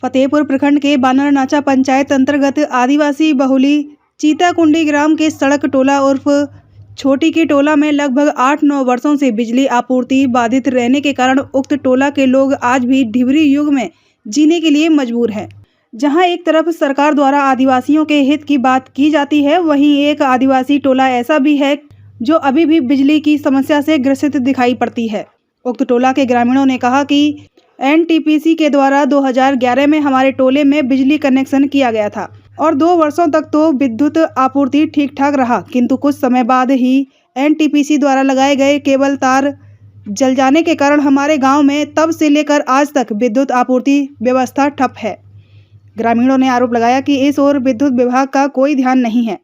फतेहपुर प्रखंड के बानरनाचा पंचायत अंतर्गत आदिवासी बहुली चीताकुंडी ग्राम के सड़क टोला उर्फ छोटी की टोला में लगभग 8-9 वर्षों से बिजली आपूर्ति बाधित रहने के कारण उक्त टोला के लोग आज भी ढिबरी युग में जीने के लिए मजबूर हैं। जहां एक तरफ सरकार द्वारा आदिवासियों के हित की बात की जाती है, वहीं एक आदिवासी टोला ऐसा भी है जो अभी भी बिजली की समस्या से ग्रसित दिखाई पड़ती है। उक्त टोला के ग्रामीणों ने कहा कि एनटीपीसी के द्वारा 2011 में हमारे टोले में बिजली कनेक्शन किया गया था और 2 वर्षों तक तो विद्युत आपूर्ति ठीक ठाक रहा, किंतु कुछ समय बाद ही एनटीपीसी द्वारा लगाए गए केबल तार जल जाने के कारण हमारे गांव में तब से लेकर आज तक विद्युत आपूर्ति व्यवस्था ठप है। ग्रामीणों ने आरोप लगाया कि इस ओर विद्युत विभाग का कोई ध्यान नहीं है,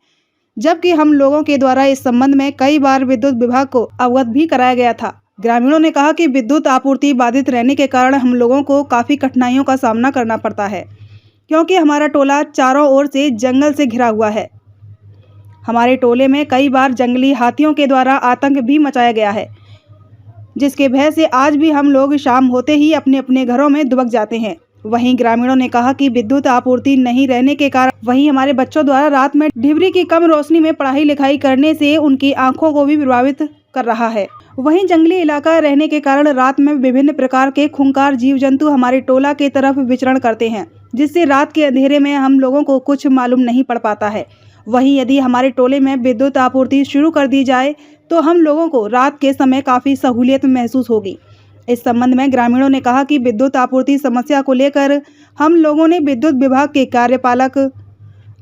जबकि हम लोगों के द्वारा इस संबंध में कई बार विद्युत विभाग को अवगत भी कराया गया था। ग्रामीणों ने कहा कि विद्युत आपूर्ति बाधित रहने के कारण हम लोगों को काफ़ी कठिनाइयों का सामना करना पड़ता है, क्योंकि हमारा टोला चारों ओर से जंगल से घिरा हुआ है। हमारे टोले में कई बार जंगली हाथियों के द्वारा आतंक भी मचाया गया है, जिसके भय से आज भी हम लोग शाम होते ही अपने अपने घरों में दुबक जाते हैं। वहीं ग्रामीणों ने कहा कि विद्युत आपूर्ति नहीं रहने के कारण वहीं हमारे बच्चों द्वारा रात में ढिबरी की कम रोशनी में पढ़ाई लिखाई करने से उनकी आंखों को भी प्रभावित कर रहा है। वहीं जंगली इलाका रहने के कारण रात में विभिन्न प्रकार के खूंखार जीव जंतु हमारे टोला के तरफ विचरण करते हैं, जिससे रात के अंधेरे में हम लोगों को कुछ मालूम नहीं पड़ पाता है। वहीं यदि हमारे टोले में विद्युत आपूर्ति शुरू कर दी जाए तो हम लोगों को रात के समय काफ़ी सहूलियत महसूस होगी। इस संबंध में ग्रामीणों ने कहा कि विद्युत आपूर्ति समस्या को लेकर हम लोगों ने विद्युत विभाग के कार्यपालक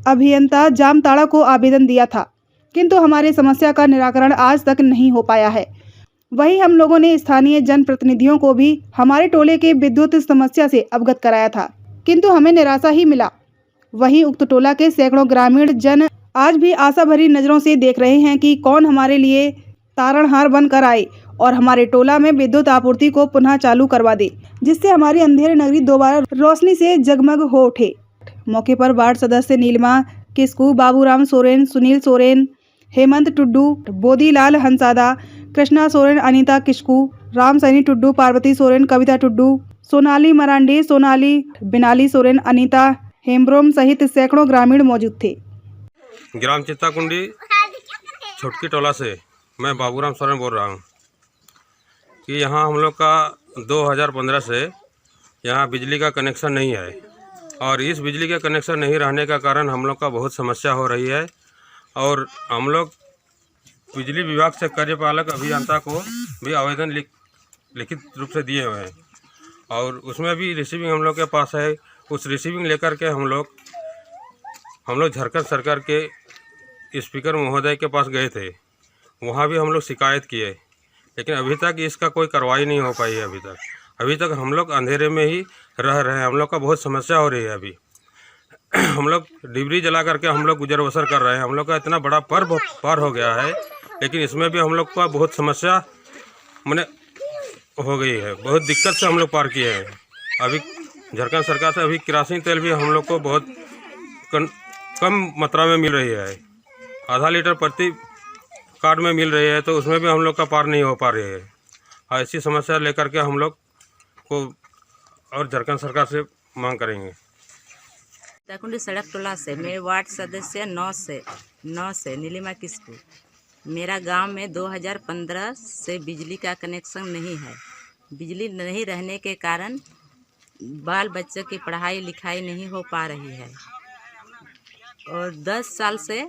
अभियंता जामताड़ा को आवेदन दिया था, किंतु हमारी समस्या का निराकरण आज तक नहीं हो पाया है। वहीं हम लोगों ने स्थानीय जनप्रतिनिधियों को भी हमारे टोले के विद्युत समस्या से अवगत कराया था, किंतु हमें निराशा ही मिला। वहीं उक्त टोला के सैकड़ों ग्रामीण जन आज भी आशा भरी नज़रों से देख रहे हैं कि कौन हमारे लिए तारणहार बनकर आए और हमारे टोला में विद्युत आपूर्ति को पुनः चालू करवा दे, जिससे हमारी अंधेरी नगरी दोबारा रोशनी से जगमग हो उठे। मौके पर वार्ड सदस्य नीलिमा किस्कू, बाबूराम सोरेन, सुनील सोरेन, हेमंत टुड्डू, बोधीलाल हंसादा, कृष्णा सोरेन, अनीता किस्कू, राम सैनी टुड्डू, पार्वती सोरेन, कविता टुड्डू, सोनाली मरांडी, सोनाली बिनाली सोरेन, अनीता हेम्ब्रोम सहित सैकड़ों ग्रामीण मौजूद थे। ग्राम चित्ताकुंडी छोटकी टोला से मैं बाबूराम सोरेन बोल रहा हूँ कि यहाँ हम लोग का 2015 से यहाँ बिजली का कनेक्शन नहीं है और इस बिजली का कनेक्शन नहीं रहने का कारण हम लोग का बहुत समस्या हो रही है और हम लोग बिजली विभाग से कार्यपालक अभियंता को भी आवेदन लिखित रूप से दिए हुए हैं और उसमें भी रिसीविंग हम लोग के पास है। उस रिसीविंग लेकर के हम लोग झारखंड सरकार के स्पीकर महोदय के पास गए थे, वहाँ भी हम लोग शिकायत किए, लेकिन अभी तक इसका कोई कार्रवाई नहीं हो पाई है। अभी तक हम लोग अंधेरे में ही रह रहे हैं। हम लोग का बहुत समस्या हो रही है। अभी हम लोग डिबरी जला करके हम लोग गुजर बसर कर रहे हैं। हम लोग का इतना बड़ा पर्व पार हो गया है, लेकिन इसमें भी हम लोग का बहुत समस्या मैंने हो गई है। बहुत दिक्कत से हम लोग पार किए हैं। अभी झारखंड सरकार से अभी केरोसिन तेल भी हम लोग को बहुत कम मात्रा में मिल रही है, आधा लीटर प्रति कार्ड में मिल रही है, तो उसमें भी हम लोग का पार नहीं हो पा रही है। ऐसी समस्या लेकर के हम लोग को और झारखंड सरकार से मांग करेंगे। चित्ताकुंडी सड़क टोला से मेरे वार्ड सदस्य 9 से नीलिमा किस्कू। मेरा गांव में 2015 से बिजली का कनेक्शन नहीं है। बिजली नहीं रहने के कारण बाल बच्चों की पढ़ाई लिखाई नहीं हो पा रही है और 10 साल से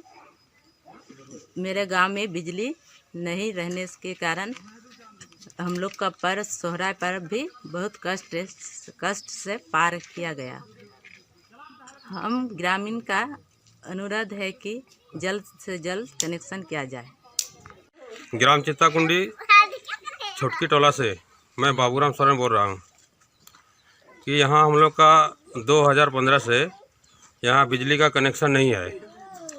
मेरे गांव में बिजली नहीं रहने के कारण हम लोग का पर्व सोहराय पर्व भी बहुत कष्ट से पार किया गया। हम ग्रामीण का अनुरोध है कि जल्द से जल्द कनेक्शन किया जाए। ग्राम चित्ताकुंडी छोटकी टोला से मैं बाबूराम सोरेन बोल रहा हूँ कि यहाँ हम लोग का 2015 से यहाँ बिजली का कनेक्शन नहीं है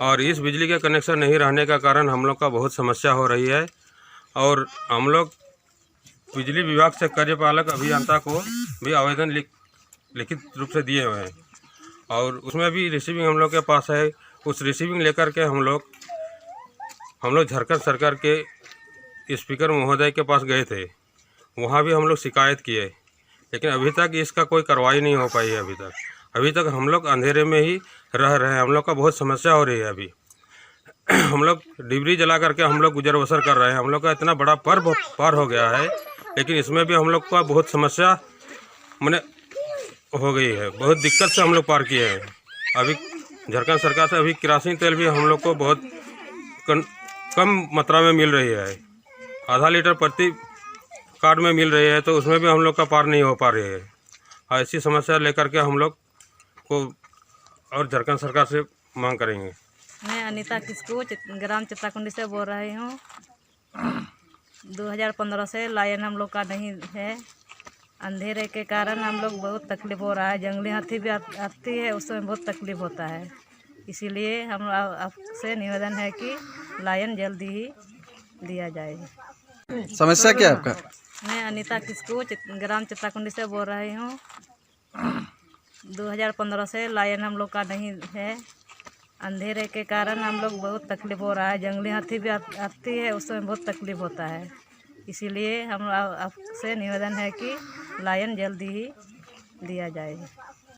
और इस बिजली के कनेक्शन नहीं रहने का कारण हम लोग का बहुत समस्या हो रही है और हम लोग बिजली विभाग से कार्यपालक अभियंता को भी आवेदन लिखित रूप से दिए हुए हैं और उसमें भी रिसीविंग हम लोग के पास है। उस रिसीविंग लेकर के हम लोग झारखंड सरकार के स्पीकर महोदय के पास गए थे, वहाँ भी हम लोग शिकायत किए, लेकिन अभी तक इसका कोई कार्रवाई नहीं हो पाई है। अभी तक हम लोग अंधेरे में ही रह रहे हैं। हम लोग का बहुत समस्या हो रही है। अभी हम लोग डिबरी जला करके हम लोग गुजर बसर कर रहे हैं। हम लोग का इतना बड़ा पर्व पार हो गया है, लेकिन इसमें भी हम लोग का बहुत समस्या मैंने हो गई है। बहुत दिक्कत से हम लोग पार किए हैं। अभी झारखंड सरकार से अभी केरोसिन तेल भी हम लोग को बहुत कम मात्रा में मिल रही है। आधा लीटर प्रति कार्ड में मिल रही है, तो उसमें भी हम लोग का पार नहीं हो पा रही है। ऐसी समस्या लेकर के हम लोग को और झारखंड सरकार से मांग करेंगे। मैं अनीता किस्कू ग्राम चित्ताकुंडी से बोल रही हूँ। 2015 से लाइन हम लोग का नहीं है। अंधेरे के कारण हम लोग बहुत तकलीफ हो रहा है। जंगली हाथी भी आती है, उसमें बहुत तकलीफ होता है। इसीलिए हम आपसे निवेदन है कि लाइन जल्दी ही दिया जाए। समस्या क्या है आपका? मैं अनीता किस्कू ग्राम चित्ताकुंडी से बोल रही हूँ। 2015 से लाइन हम लोग का नहीं है। अंधेरे के कारण हम लोग बहुत तकलीफ हो रहा है। जंगली हाथी भी आती है, उसमें बहुत तकलीफ होता है। इसीलिए हम आपसे निवेदन है कि लाइन जल्दी ही दिया जाए।